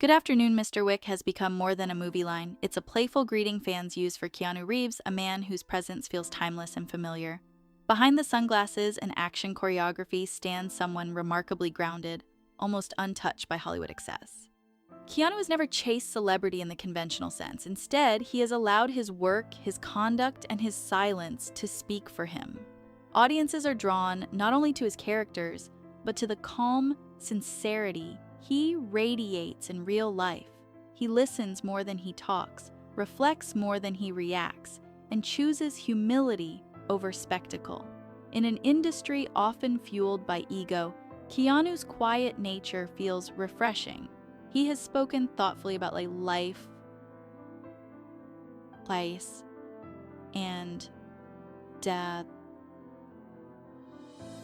Good afternoon, Mr. Wick has become more than a movie line. It's a playful greeting fans use for Keanu Reeves, a man whose presence feels timeless and familiar. Behind the sunglasses and action choreography stands someone remarkably grounded, almost untouched by Hollywood excess. Keanu has never chased celebrity in the conventional sense. Instead, he has allowed his work, his conduct, and his silence to speak for him. Audiences are drawn not only to his characters, but to the calm sincerity he radiates in real life. He listens more than he talks, reflects more than he reacts, and chooses humility over spectacle. In an industry often fueled by ego, Keanu's quiet nature feels refreshing. He has spoken thoughtfully about life, place, and death.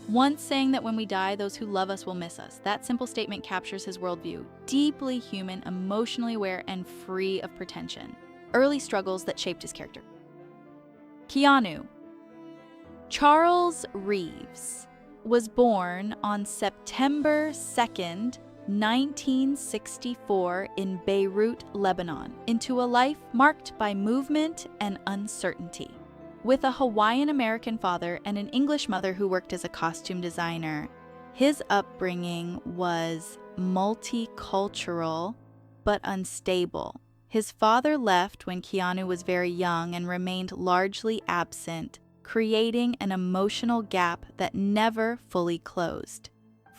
Once saying that when we die, those who love us will miss us. That simple statement captures his worldview, deeply human, emotionally aware, and free of pretension. Early struggles that shaped his character. Keanu Charles Reeves was born on September 2nd, 1964 in Beirut, Lebanon, into a life marked by movement and uncertainty. With a Hawaiian-American father and an English mother who worked as a costume designer, his upbringing was multicultural but unstable. His father left when Keanu was very young and remained largely absent, creating an emotional gap that never fully closed.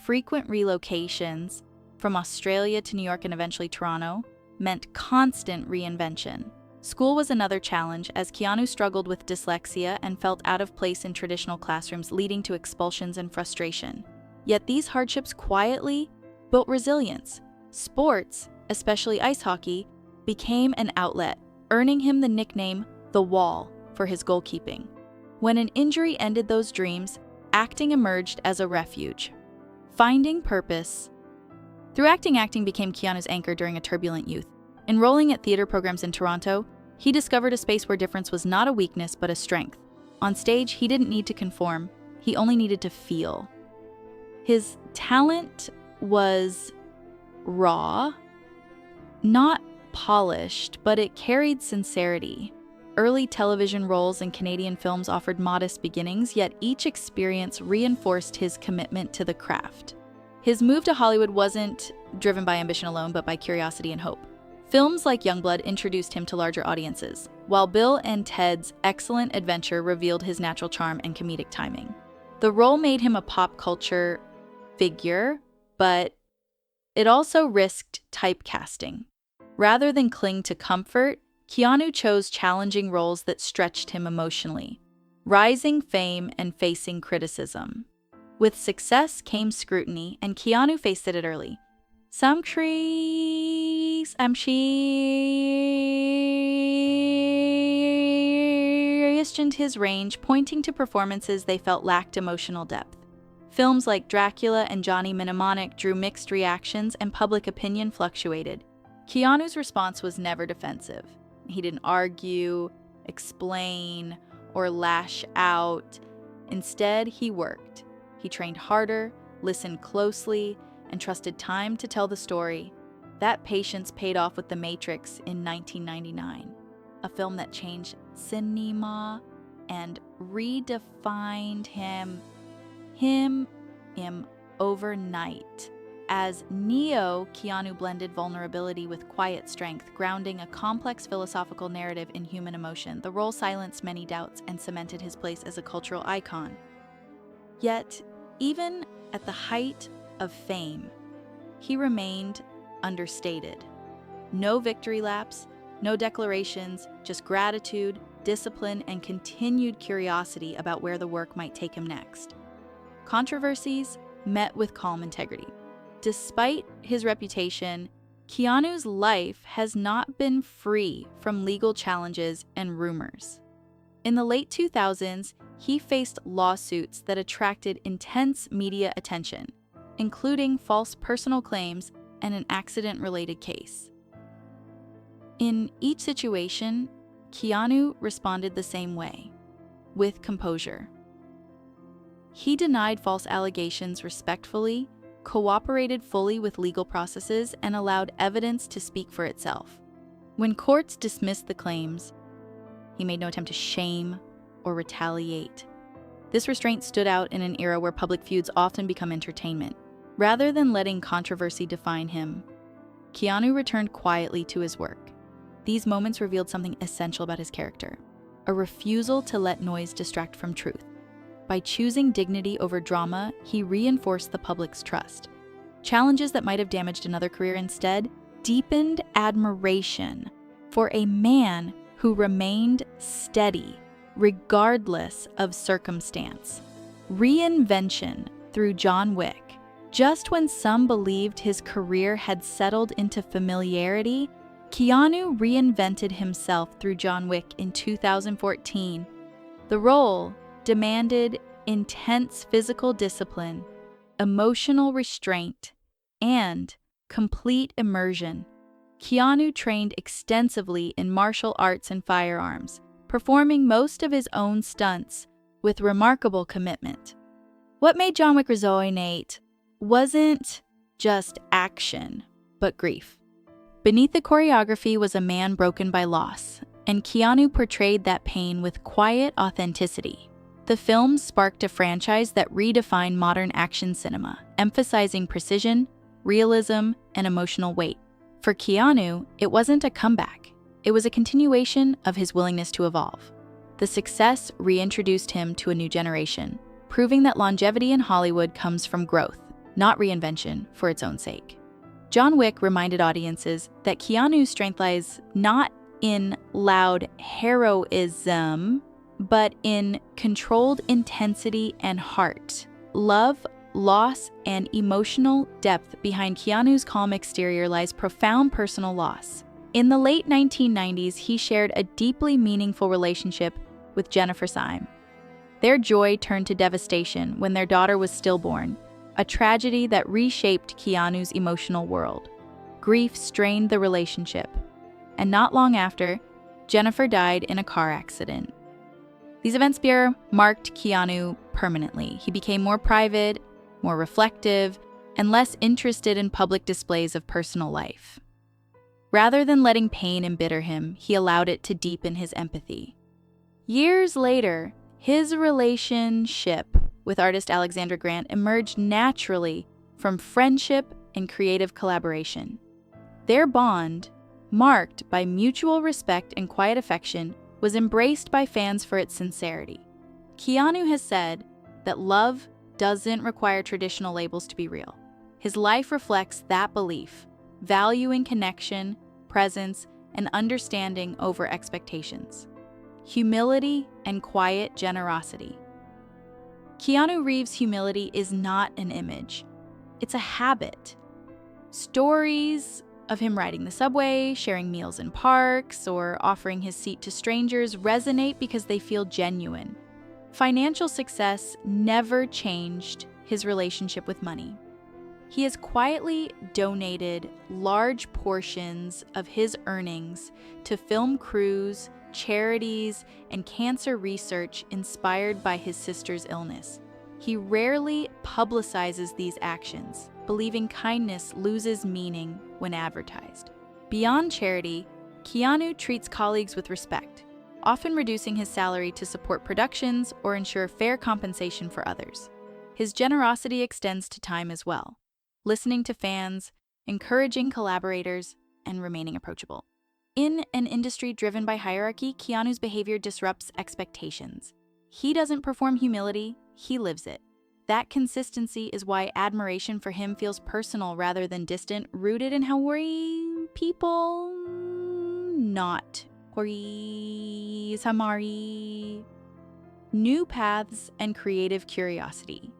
Frequent relocations, from Australia to New York and eventually Toronto, meant constant reinvention. School was another challenge, as Keanu struggled with dyslexia and felt out of place in traditional classrooms, leading to expulsions and frustration. Yet these hardships quietly built resilience. Sports, especially ice hockey, became an outlet, earning him the nickname The Wall for his goalkeeping. When an injury ended those dreams, acting emerged as a refuge. Finding purpose through acting became Keanu's anchor during a turbulent youth. Enrolling at theater programs in Toronto, he discovered a space where difference was not a weakness but a strength. On stage, he didn't need to conform, he only needed to feel. His talent was raw, not polished, but it carried sincerity. Early television roles in Canadian films offered modest beginnings, yet each experience reinforced his commitment to the craft. His move to Hollywood wasn't driven by ambition alone, but by curiosity and hope. Films like Youngblood introduced him to larger audiences, while Bill and Ted's Excellent Adventure revealed his natural charm and comedic timing. The role made him a pop culture figure, but it also risked typecasting. Rather than cling to comfort, Keanu chose challenging roles that stretched him emotionally, rising fame and facing criticism. With success came scrutiny, and Keanu faced it early. Some questioned his range, pointing to performances they felt lacked emotional depth. Films like Dracula and Johnny Mnemonic drew mixed reactions, and public opinion fluctuated. Keanu's response was never defensive. He didn't argue, explain, or lash out. Instead, he worked. He trained harder, listened closely, and trusted time to tell the story. That patience paid off with The Matrix in 1999, a film that changed cinema and redefined him overnight. As Neo, Keanu blended vulnerability with quiet strength, grounding a complex philosophical narrative in human emotion. The role silenced many doubts and cemented his place as a cultural icon. Yet, even at the height of fame, he remained understated. No victory laps, no declarations, just gratitude, discipline, and continued curiosity about where the work might take him next. Controversies met with calm integrity. Despite his reputation, Keanu's life has not been free from legal challenges and rumors. In the late 2000s, he faced lawsuits that attracted intense media attention, including false personal claims and an accident-related case. In each situation, Keanu responded the same way, with composure. He denied false allegations respectfully, cooperated fully with legal processes, and allowed evidence to speak for itself. When courts dismissed the claims, he made no attempt to shame or retaliate. This restraint stood out in an era where public feuds often become entertainment. Rather than letting controversy define him, Keanu returned quietly to his work. These moments revealed something essential about his character, a refusal to let noise distract from truth. By choosing dignity over drama, he reinforced the public's trust. Challenges that might have damaged another career instead deepened admiration for a man who remained steady regardless of circumstance. Reinvention through John Wick. Just when some believed his career had settled into familiarity, Keanu reinvented himself through John Wick in 2014. The role demanded intense physical discipline, emotional restraint, and complete immersion. Keanu trained extensively in martial arts and firearms, performing most of his own stunts with remarkable commitment. What made John Wick resonate wasn't just action, but grief. Beneath the choreography was a man broken by loss, and Keanu portrayed that pain with quiet authenticity. The film sparked a franchise that redefined modern action cinema, emphasizing precision, realism, and emotional weight. For Keanu, it wasn't a comeback. It was a continuation of his willingness to evolve. The success reintroduced him to a new generation, proving that longevity in Hollywood comes from growth, not reinvention for its own sake. John Wick reminded audiences that Keanu's strength lies not in loud heroism, but in controlled intensity and heart. Love, loss, and emotional depth behind Keanu's calm exterior lies profound personal loss. In the late 1990s, he shared a deeply meaningful relationship with Jennifer Syme. Their joy turned to devastation when their daughter was stillborn, a tragedy that reshaped Keanu's emotional world. Grief strained the relationship, and not long after, Jennifer died in a car accident. These events marked Keanu permanently. He became more private, more reflective, and less interested in public displays of personal life. Rather than letting pain embitter him, he allowed it to deepen his empathy. Years later, his relationship with artist Alexandra Grant emerged naturally from friendship and creative collaboration. Their bond, marked by mutual respect and quiet affection, was embraced by fans for its sincerity. Keanu has said that love doesn't require traditional labels to be real. His life reflects that belief, valuing connection, presence, and understanding over expectations. Humility and quiet generosity. Keanu Reeves' humility is not an image. It's a habit. Stories of him riding the subway, sharing meals in parks, or offering his seat to strangers resonate because they feel genuine. Financial success never changed his relationship with money. He has quietly donated large portions of his earnings to film crews, charities, and cancer research inspired by his sister's illness. He rarely publicizes these actions, believing kindness loses meaning when advertised. Beyond charity, Keanu treats colleagues with respect, often reducing his salary to support productions or ensure fair compensation for others. His generosity extends to time as well, listening to fans, encouraging collaborators, and remaining approachable. In an industry driven by hierarchy, Keanu's behavior disrupts expectations. He doesn't perform humility, he lives it. That consistency is why admiration for him feels personal rather than distant, rooted in how people not samari. New paths and creative curiosity.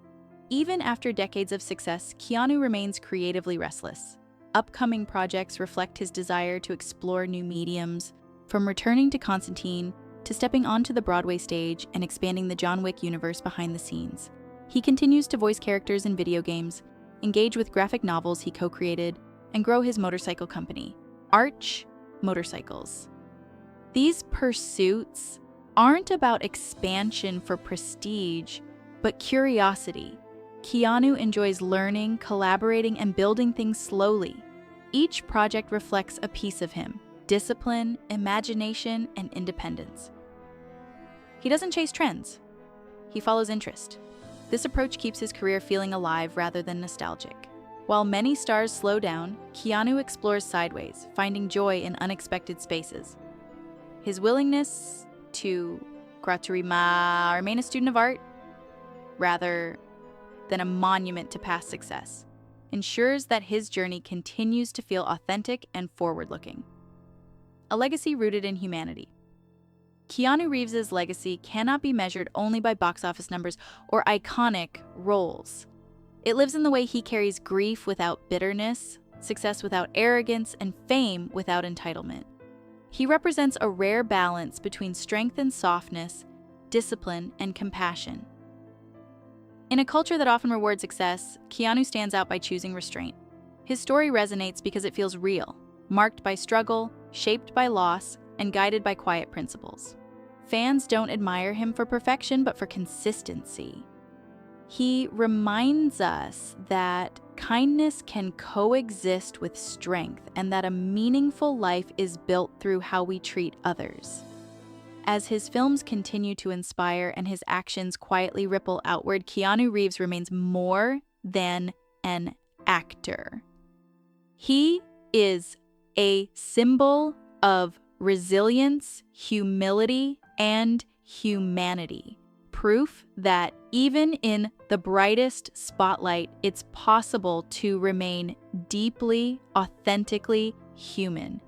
Even after decades of success, Keanu remains creatively restless. Upcoming projects reflect his desire to explore new mediums, from returning to Constantine to stepping onto the Broadway stage and expanding the John Wick universe behind the scenes. He continues to voice characters in video games, engage with graphic novels he co-created, and grow his motorcycle company, Arch Motorcycles. These pursuits aren't about expansion for prestige, but curiosity. Keanu enjoys learning, collaborating, and building things slowly. Each project reflects a piece of him: discipline, imagination, and independence. He doesn't chase trends. He follows interest. This approach keeps his career feeling alive rather than nostalgic. While many stars slow down, Keanu explores sideways, finding joy in unexpected spaces. His willingness to remain a student of art, rather than a monument to past success, ensures that his journey continues to feel authentic and forward-looking. A legacy rooted in humanity. Keanu Reeves' legacy cannot be measured only by box office numbers or iconic roles. It lives in the way he carries grief without bitterness, success without arrogance, and fame without entitlement. He represents a rare balance between strength and softness, discipline and compassion. In a culture that often rewards success, Keanu stands out by choosing restraint. His story resonates because it feels real, marked by struggle, shaped by loss, and guided by quiet principles. Fans don't admire him for perfection, but for consistency. He reminds us that kindness can coexist with strength and that a meaningful life is built through how we treat others. As his films continue to inspire and his actions quietly ripple outward, Keanu Reeves remains more than an actor. He is a symbol of resilience, humility, and humanity. Proof that even in the brightest spotlight, it's possible to remain deeply, authentically human.